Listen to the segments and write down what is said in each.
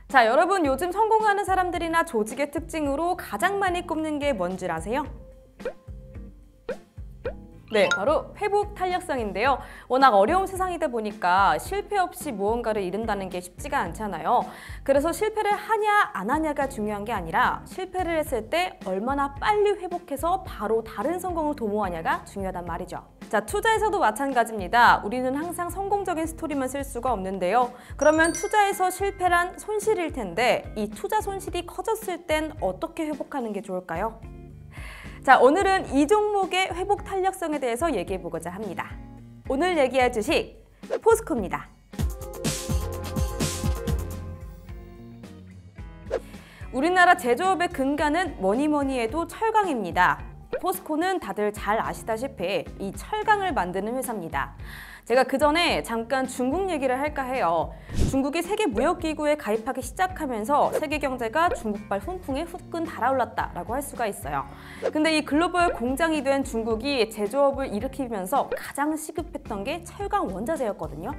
자, 여러분 요즘 성공하는 사람들이나 조직의 특징으로 가장 많이 꼽는 게 뭔지 아세요? 네, 바로 회복 탄력성인데요. 워낙 어려운 세상이다 보니까 실패 없이 무언가를 이룬다는 게 쉽지가 않잖아요. 그래서 실패를 하냐 안 하냐가 중요한 게 아니라 실패를 했을 때 얼마나 빨리 회복해서 바로 다른 성공을 도모하냐가 중요하단 말이죠. 자, 투자에서도 마찬가지입니다. 우리는 항상 성공적인 스토리만 쓸 수가 없는데요. 그러면 투자에서 실패란 손실일 텐데 이 투자 손실이 커졌을 땐 어떻게 회복하는 게 좋을까요? 자, 오늘은 이 종목의 회복 탄력성에 대해서 얘기해 보고자 합니다. 오늘 얘기할 주식, 포스코입니다. 우리나라 제조업의 근간은 뭐니 해도 철강입니다. 포스코는 다들 잘 아시다시피 이 철강을 만드는 회사입니다. 제가 그 전에 잠깐 중국 얘기를 할까 해요. 중국이 세계무역기구에 가입하기 시작하면서 세계 경제가 중국발 훈풍에 후끈 달아올랐다라고 할 수가 있어요. 근데 이 글로벌 공장이 된 중국이 제조업을 일으키면서 가장 시급했던 게 철강 원자재였거든요.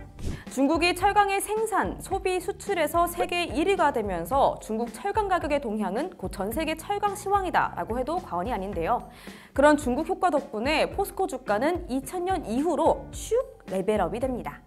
중국이 철강의 생산, 소비, 수출에서 세계 1위가 되면서 중국 철강 가격의 동향은 곧 전 세계 철강 시황이다라고 해도 과언이 아닌데요. 그런 중국 효과 덕분에 포스코 주가는 2000년 이후로 슉 레벨업이 됩니다.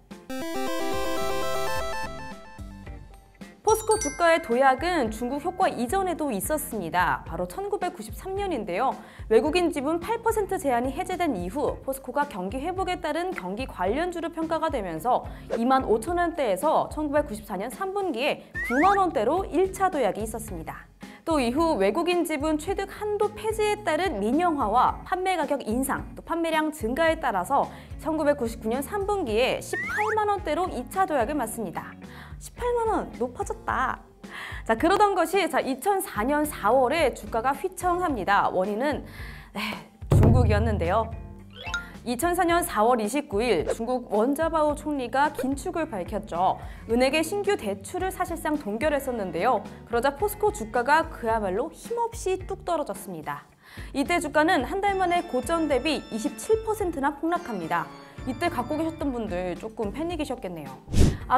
포스코 주가의 도약은 중국 효과 이전에도 있었습니다. 바로 1993년인데요. 외국인 지분 8% 제한이 해제된 이후 포스코가 경기 회복에 따른 경기 관련주로 평가가 되면서 25,000원대에서 1994년 3분기에 9만 원대로 1차 도약이 있었습니다. 또 이후 외국인 지분 취득 한도 폐지에 따른 민영화와 판매 가격 인상, 또 판매량 증가에 따라서 1999년 3분기에 18만 원대로 2차 도약을 맞습니다. 18만 원 높아졌다. 자, 그러던 것이 2004년 4월에 주가가 휘청합니다. 원인은 중국이었는데요. 2004년 4월 29일 중국 원자바오 총리가 긴축을 밝혔죠. 은행의 신규 대출을 사실상 동결했었는데요. 그러자 포스코 주가가 그야말로 힘없이 뚝 떨어졌습니다. 이때 주가는 한 달 만에 고점 대비 27%나 폭락합니다. 이때 갖고 계셨던 분들 조금 패닉이셨겠네요.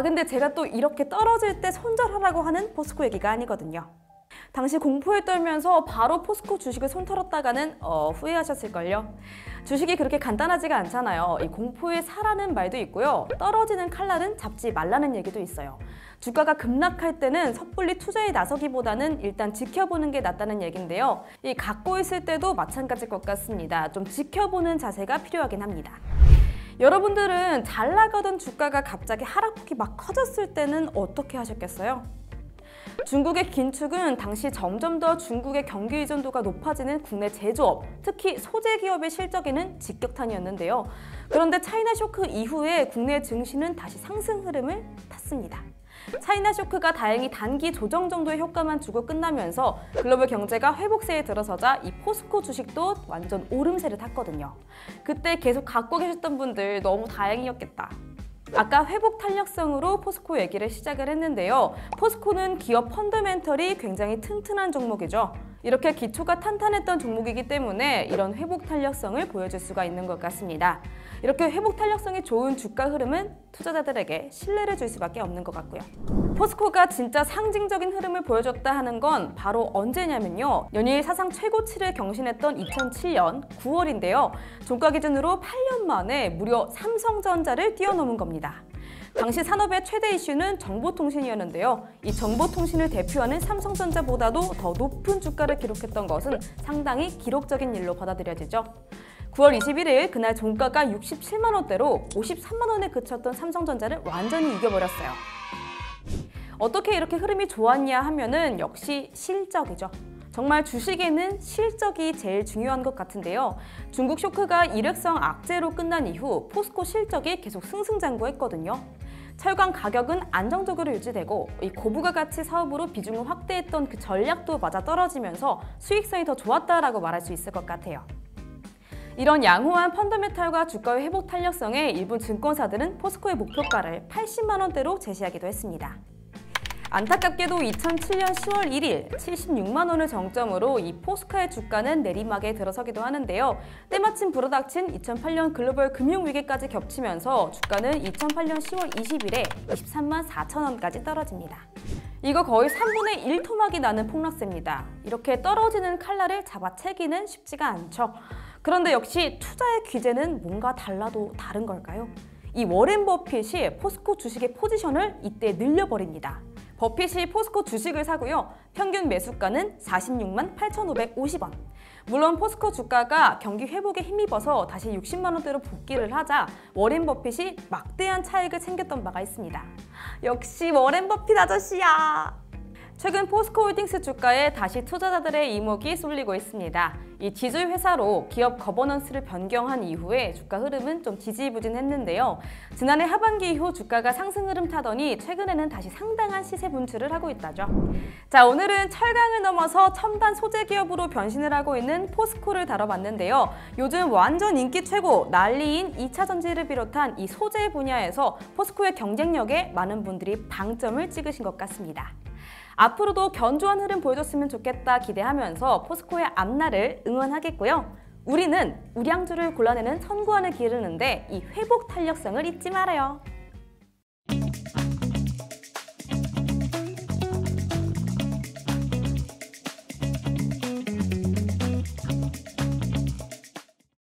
근데 제가 또 이렇게 떨어질 때 손절하라고 하는 포스코 얘기가 아니거든요. 당시 공포에 떨면서 바로 포스코 주식을 손털었다가는 후회하셨을걸요. 주식이 그렇게 간단하지가 않잖아요. 이 공포에 사라는 말도 있고요. 떨어지는 칼날은 잡지 말라는 얘기도 있어요. 주가가 급락할 때는 섣불리 투자에 나서기보다는 일단 지켜보는 게 낫다는 얘기인데요. 이 갖고 있을 때도 마찬가지일 것 같습니다. 좀 지켜보는 자세가 필요하긴 합니다. 여러분들은 잘 나가던 주가가 갑자기 하락폭이 막 커졌을 때는 어떻게 하셨겠어요? 중국의 긴축은 당시 점점 더 중국의 경기 의존도가 높아지는 국내 제조업, 특히 소재 기업의 실적에는 직격탄이었는데요. 그런데 차이나 쇼크 이후에 국내 증시는 다시 상승 흐름을 탔습니다. 차이나 쇼크가 다행히 단기 조정 정도의 효과만 주고 끝나면서 글로벌 경제가 회복세에 들어서자 이 포스코 주식도 완전 오름세를 탔거든요. 그때 계속 갖고 계셨던 분들 너무 다행이었겠다. 아까 회복 탄력성으로 포스코 얘기를 시작을 했는데요. 포스코는 기업 펀더멘털이 굉장히 튼튼한 종목이죠. 이렇게 기초가 탄탄했던 종목이기 때문에 이런 회복 탄력성을 보여줄 수가 있는 것 같습니다. 이렇게 회복 탄력성이 좋은 주가 흐름은 투자자들에게 신뢰를 줄 수밖에 없는 것 같고요. 포스코가 진짜 상징적인 흐름을 보여줬다 하는 건 바로 언제냐면요. 연일 사상 최고치를 경신했던 2007년 9월인데요. 종가 기준으로 8년 만에 무려 삼성전자를 뛰어넘은 겁니다. 당시 산업의 최대 이슈는 정보통신이었는데요. 이 정보통신을 대표하는 삼성전자보다도 더 높은 주가를 기록했던 것은 상당히 기록적인 일로 받아들여지죠. 9월 21일 그날 종가가 67만 원대로 53만 원에 그쳤던 삼성전자를 완전히 이겨버렸어요. 어떻게 이렇게 흐름이 좋았냐 하면은 역시 실적이죠. 정말 주식에는 실적이 제일 중요한 것 같은데요. 중국 쇼크가 일회성 악재로 끝난 이후 포스코 실적이 계속 승승장구했거든요. 철강 가격은 안정적으로 유지되고 이 고부가 가치 사업으로 비중을 확대했던 그 전략도 맞아떨어지면서 수익성이 더 좋았다라고 말할 수 있을 것 같아요. 이런 양호한 펀더멘털과 주가의 회복 탄력성에 일부 증권사들은 포스코의 목표가를 80만 원대로 제시하기도 했습니다. 안타깝게도 2007년 10월 1일 76만 원을 정점으로 이 포스코의 주가는 내리막에 들어서기도 하는데요. 때마침 불어닥친 2008년 글로벌 금융위기까지 겹치면서 주가는 2008년 10월 20일에 23만 4천 원까지 떨어집니다. 이거 거의 3분의 1 토막이 나는 폭락세입니다. 이렇게 떨어지는 칼날을 잡아채기는 쉽지가 않죠. 그런데 역시 투자의 귀재는 뭔가 달라도 다른 걸까요? 이 워렌 버핏이 포스코 주식의 포지션을 이때 늘려버립니다. 버핏이 포스코 주식을 사고요. 평균 매수가는 46만 8,550원. 물론 포스코 주가가 경기 회복에 힘입어서 다시 60만 원대로 복귀를 하자 워렌 버핏이 막대한 차익을 챙겼던 바가 있습니다. 역시 워렌 버핏 아저씨야! 최근 포스코홀딩스 주가에 다시 투자자들의 이목이 쏠리고 있습니다. 이 지주회 회사로 기업 거버넌스를 변경한 이후에 주가 흐름은 좀 지지부진했는데요. 지난해 하반기 이후 주가가 상승 흐름 타더니 최근에는 다시 상당한 시세 분출을 하고 있다죠. 자, 오늘은 철강을 넘어서 첨단 소재 기업으로 변신을 하고 있는 포스코를 다뤄봤는데요. 요즘 완전 인기 최고 난리인 2차 전지를 비롯한 이 소재 분야에서 포스코의 경쟁력에 많은 분들이 방점을 찍으신 것 같습니다. 앞으로도 견조한 흐름 보여줬으면 좋겠다 기대하면서 포스코의 앞날을 응원하겠고요. 우리는 우량주를 골라내는 선구안을 기르는데 이 회복 탄력성을 잊지 말아요.